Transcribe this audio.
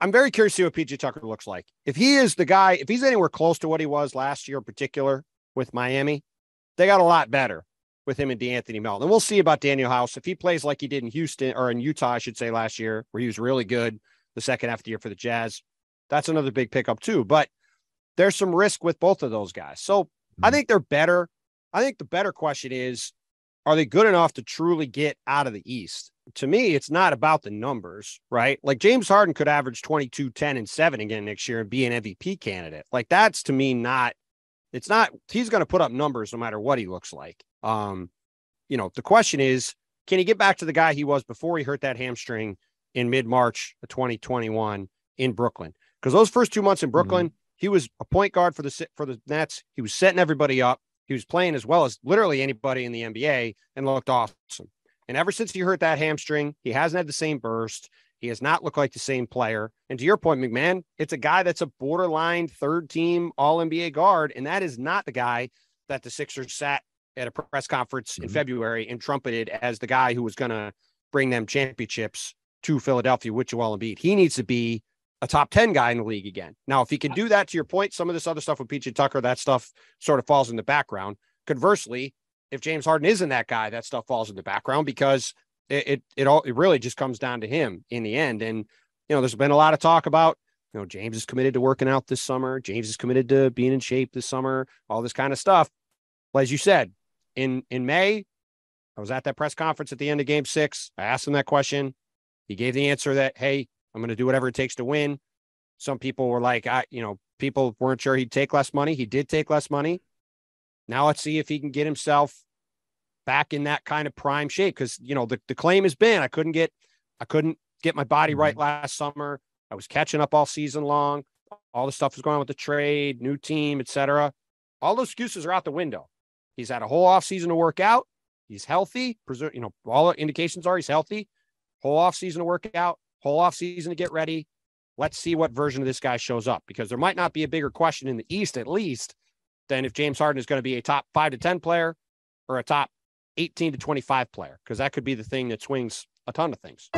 I'm very curious to see what PJ Tucker looks like. If he is the guy, if he's anywhere close to what he was last year in particular with Miami, they got a lot better with him and DeAnthony Melton. And we'll see about Daniel House. If he plays like he did in Houston or in Utah, I should say last year, where he was really good the second half of the year for the Jazz, that's another big pickup too. But there's some risk with both of those guys. So I think they're better. I think the better question is, are they good enough to truly get out of the East? To me, it's not about the numbers, right? Like James Harden could average 22, 10, and 7 again next year and be an MVP candidate. Like that's to me he's going to put up numbers no matter what he looks like. The question is, can he get back to the guy he was before he hurt that hamstring in mid-March of 2021 in Brooklyn? Because those first 2 months in Brooklyn, he was a point guard for the Nets. He was setting everybody up. He was playing as well as literally anybody in the NBA and looked awesome. And ever since he hurt that hamstring, he hasn't had the same burst. He has not looked like the same player. And to your point, McMahon, it's a guy that's a borderline third-team All-NBA guard, and that is not the guy that the Sixers sat at a press conference in February and trumpeted as the guy who was going to bring them championships to Philadelphia with Joel Embiid. He needs to be a top 10 guy in the league again. Now, if he can do that, to your point, some of this other stuff with PJ Tucker, that stuff sort of falls in the background. Conversely, if James Harden isn't that guy, that stuff falls in the background because it really just comes down to him in the end. And, there's been a lot of talk about, James is committed to working out this summer. James is committed to being in shape this summer, all this kind of stuff. Well, as you said, in May, I was at that press conference at the end of game 6. I asked him that question. He gave the answer that, hey, I'm going to do whatever it takes to win. Some people were like, people weren't sure he'd take less money. He did take less money. Now let's see if he can get himself back in that kind of prime shape. Cause the claim has been, I couldn't get my body right last summer. I was catching up all season long. All the stuff was going on with the trade, new team, etc. All those excuses are out the window. He's had a whole offseason to work out. He's healthy. All the indications are he's healthy. Whole offseason to work out, whole offseason to get ready. Let's see what version of this guy shows up, because there might not be a bigger question in the East, at least, than if James Harden is going to be a top 5 to 10 player or a top 18 to 25 player, because that could be the thing that swings a ton of things.